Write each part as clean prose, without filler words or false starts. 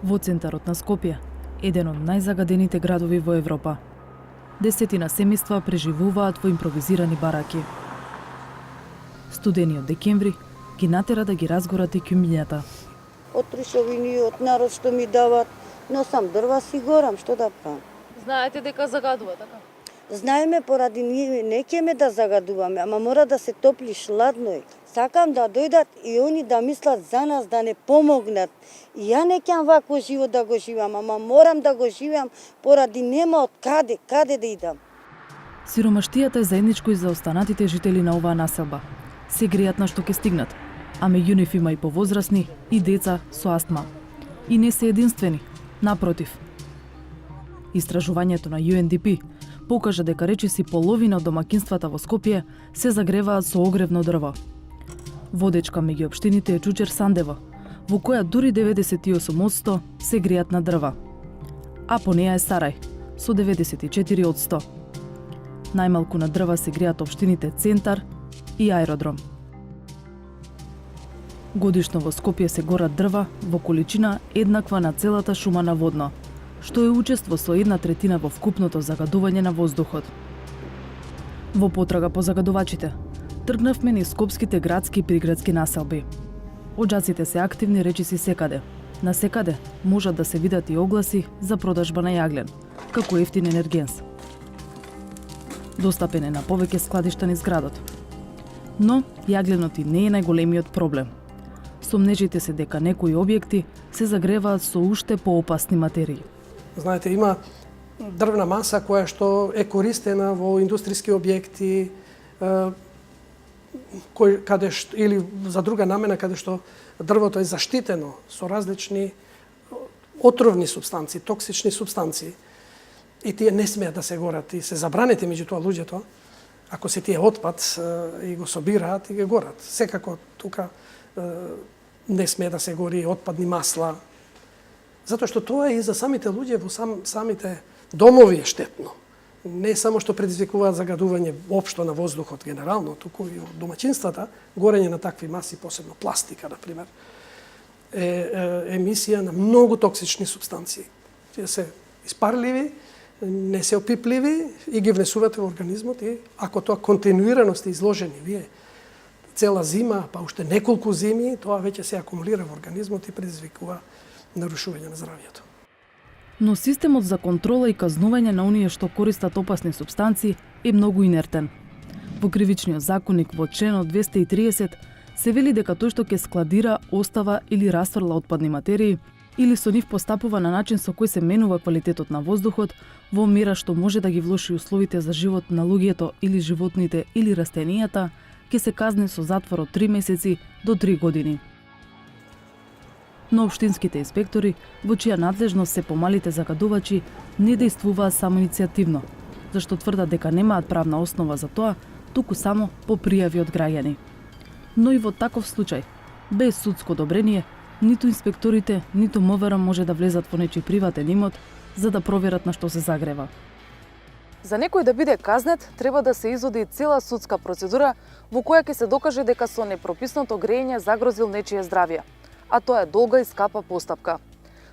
Во центарот на Скопје, еден од најзагадените градови во Европа. Десетина семејства преживуваат во импровизирани бараки. Студениот декември ги натера да ги разгорат и кјумињата. Од трушовини, од народ што ми дават, носам дрва си горам, што да правам? Знаете дека загадува, така? Знаеме, поради ние не ќеме да загадуваме, ама мора да се топли шладно е. Сакам да дојдат и они да мислат за нас, да не помогнат. И ја не ќам вакво живот да го живам, ама морам да го живеам поради нема од каде да идам. Сиромаштијата е заедничко и за останатите жители на оваа населба. Се греат на што ќе стигнат, а меѓу нив има и повозрасни и деца со астма. И не се единствени, напротив. Истражувањето на UNDP покажа дека речиси половина од домакинствата во Скопје се загреваат со огревно дрво. Водечка меѓу општините е Чучер Сандево, во која дури 98% се греат на дрва. А по неа е Сарај, со 94%. Најмалку на дрва се греат општините Центар и Аеродром. Годишно во Скопје се горат дрва во количина еднаква на целата шума на Водно, што е учество со 1/3 во вкупното загадување на воздухот. Во потрага по загадувачите, тргнавме низ скопските градски и приградски населби. Оджаците се активни речиси секаде. Насекаде можат да се видат и огласи за продажба на јаглен, како ефтин енергенс. Достапен е на повеќе складишта низ градот. Но јагленот и не е најголемиот проблем. Сомнежите се дека некои објекти се загреваат со уште поопасни материи. Знаете, има дрвна маса која што е користена во индустријски објекти, каде што, или за друга намена каде што дрвото е заштитено со различни отровни супстанции, токсични супстанции. И тие не смеат да се горат и се забранети меѓутоа луѓето, ако се тие отпад и го собираат и ги горат. Секако тука не смее да се гори отпадни масла, затоа што тоа и за самите луѓе во самите домови е штетно. Не само што предизвикуваат загадување општо на воздухот генерално, туку и во домаќинствата, горење на такви маси, посебно пластика, например, е емисија на многу токсични субстанции. Тие се испарливи, не се опипливи и ги внесувате во организмот и ако тоа континуирано сте изложени вие цела зима, па уште неколку зими, тоа веќе се акумулира во организмот и предизвикува нарушување на здравјето. Но системот за контрола и казнување на оние што користат опасни супстанции е многу инертен. Во кривичниот законник во членот 230 се вели дека тој што ќе складира, остава или расфрла отпадни материи или со нив постапува на начин со кој се менува квалитетот на воздухот во мера што може да ги влоши условите за живот на луѓето или животните или растенијата, ќе се казни со затвор од 3 месеци до 3 години. Но општинските инспектори, во чија надлежност се помалите загадувачи, не действуваат самоиницијативно, зашто тврдат дека немаат правна основа за тоа, туку само по пријави од граѓани. Но и во таков случај, без судско одобрение, ниту инспекторите, ниту МВР може да влезат во нечи приватен имот за да проверат на што се загрева. За некој да биде казнет, треба да се изоди цела судска процедура во која ќе се докаже дека со непрописното грејење загрозил нечие здравје, а тоа е долга и скапа постапка.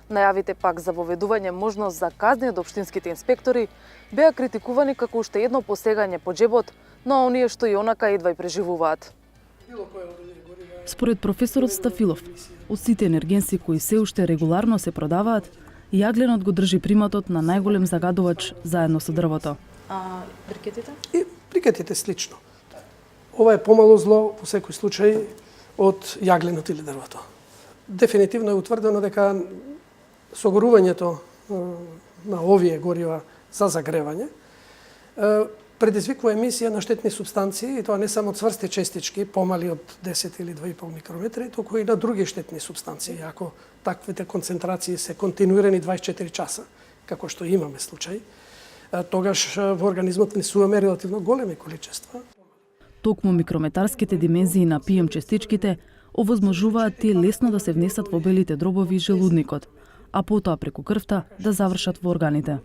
Најавите пак за воведување можност за казни од општинските инспектори беа критикувани како уште едно посегање по џебот на оние што и онака едва и преживуваат. Според професорот Стафилов, од сите енергенси кои се уште регуларно се продаваат, јагленот го држи приматот на најголем загадувач заедно со дрвото. А брикетите? И брикетите слично. Ова е помало зло во секој случај од јагленот или дрвото. Дефинитивно е утврдено дека согорувањето на овие горива за загревање предизвикува емисија на штетни субстанции, и тоа не само цврсти честички, помали од 10 или 2,5 микрометри, туку и на други штетни субстанции. Ако таквите концентрации се континуирани 24 часа, како што имаме случај, тогаш во организмот внесуваме релативно големи количества. Токму микрометарските димензии на PM честичките овозможуваат тие лесно да се внесат во белите дробови и желудникот, а потоа преку крвта да завршат во органите.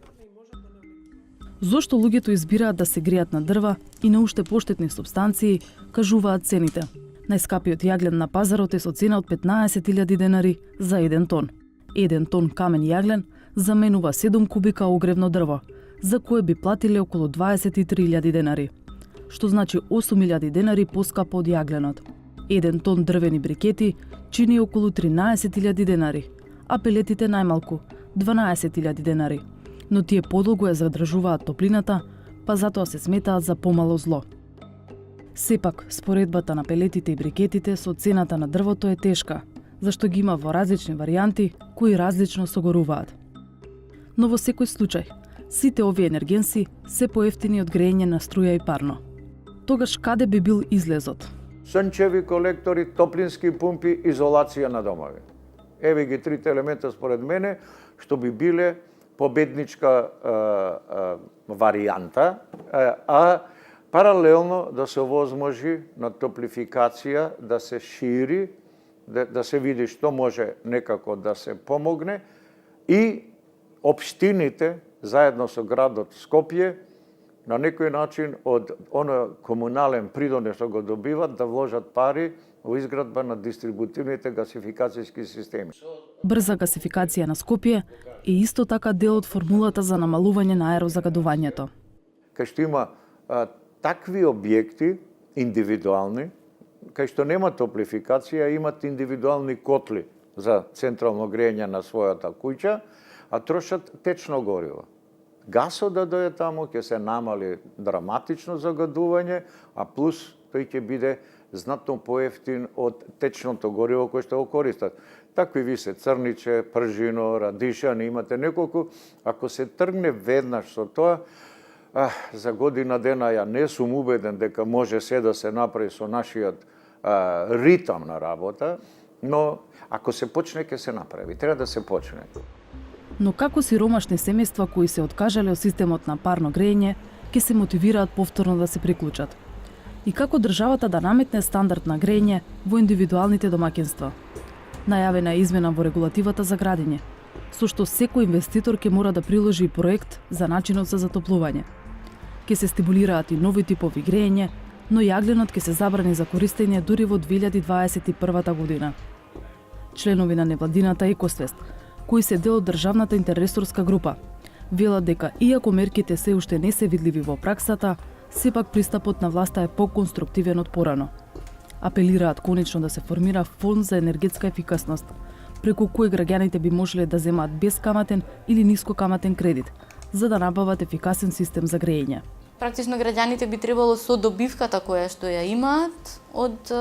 Зошто луѓето избираат да се греат на дрва и на уште поштетни супстанции, кажуваат цените. Најскапиот јаглен на пазарот е со цена од 15.000 денари за 1 тон. Еден тон камен јаглен заменува 7 кубика огревно дрво, за кое би платиле околу 23.000 денари, што значи 8.000 денари поскапо од јагленот. Еден тон дрвени брикети чини околу 13.000 денари, а пелетите најмалку 12.000 денари, но тие подолго ја задржуваат топлината, па затоа се сметаат за помало зло. Сепак, споредбата на пелетите и брикетите со цената на дрвото е тешка, зашто ги има во различни варијанти кои различно согоруваат. Но во секој случај, сите овие енергенси се поевтини од грејење на струја и парно. Тогаш каде би бил излезот? Сончеви колектори, топлински пумпи, изолација на домови. Еве ги трите елемента според мене што би биле победничка варијанта, а паралелно да се овозможи на топлификација да се шири, да се види што може некако да се помогне и општините заедно со градот Скопје на некој начин од оно комунален придонес што го добиват да вложат пари во изградба на дистрибутивните гасификацијски системи. Брза гасификација на Скопје е исто така дел од формулата за намалување на аерозагадувањето. Кај што има такви објекти индивидуални, кај што нема топлификација, имат индивидуални котли за централно грејење на својата куќа, а трошат течно гориво. Гасот да дојде таму, ќе се намали драматично загадување, а плюс тој ќе биде знатно поевтин од течното гориво кое што го користат. Такви ви се црниче, пржино, радишани, имате неколку. Ако се тргне веднаш со тоа, за година дена ја не сум убеден дека може се да се направи со нашиот ритам на работа, но ако се почне, ќе се направи. Треба да се почне. Но како сиромашни семејства кои се откажале од системот на парно грејење, ќе се мотивираат повторно да се приклучат? И како државата да наметне стандард на грејење во индивидуалните домаќинства? Најавена е измена во регулативата за градење, со што секој инвеститор ќе мора да приложи проект за начинот за затоплување. Ќе се стимулираат и нови типови грејење, но јагленот ќе се забрани за користење дури во 2021 година. Членови на невладината Екосвест, кои се дел од државната интерресорска група, велат дека иако мерките се уште не се видливи во праксата, сепак пристапот на власта е поконструктивен од порано. Апелираат конечно да се формира фонд за енергетска ефикасност, преку кој граѓаните би можеле да земаат бескаматен или нискокаматен кредит, за да набават ефикасен систем за грејење. Практично граѓаните би требало со добивката која што ја имаат од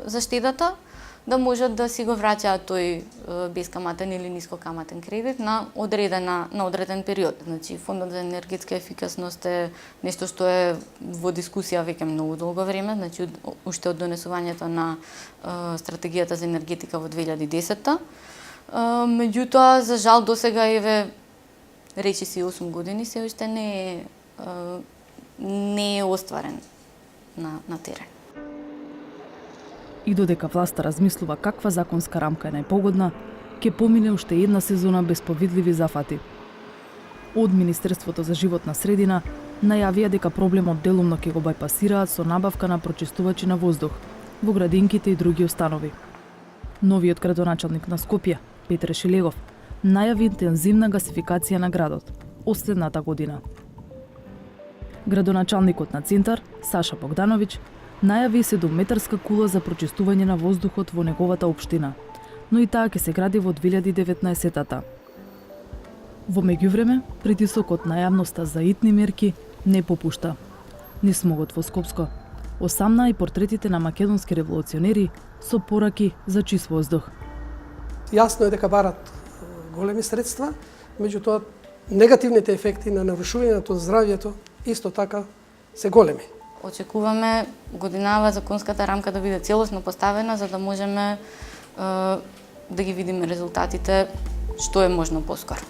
заштедата да можат да си го враќаат тој бескаматен или нискокаматен кредит на одреден период. Значи фондот за енергетска ефикасност е нешто што е во дискусија веќе многу долго време, значи уште од донесувањето на стратегијата за енергетика во 2010-та. Меѓутоа, за жал досега еве речи си 8 години се уште не е остварен на терен. И додека власта размислува каква законска рамка е најпогодна, ќе помине уште една сезона без повидливи зафати. Од Министерството за животна средина најавија дека проблемот делумно ќе го бајпасираат со набавка на прочистувачи на воздух во градинките и други установи. Новиот градоначалник на Скопје, Петре Шилегов, најави интензивна гасификација на градот од следната година. Градоначалникот на Центар, Саша Богдановиќ, најави 7-метарска кула за прочистување на воздухот во неговата општина, но и таа ќе се гради во 2019-та. Во меѓувреме, притисокот на јавноста за итни мерки не попушта. Ни смогот во Скопско осамна и портретите на македонски револуционери со пораки за чист воздух. Јасно е дека барат големи средства, меѓутоа негативните ефекти на нарушувањето на здравјето исто така се големи. Очекуваме годинава законската рамка да биде целосно поставена за да можеме да ги видиме резултатите што е можно поскоро.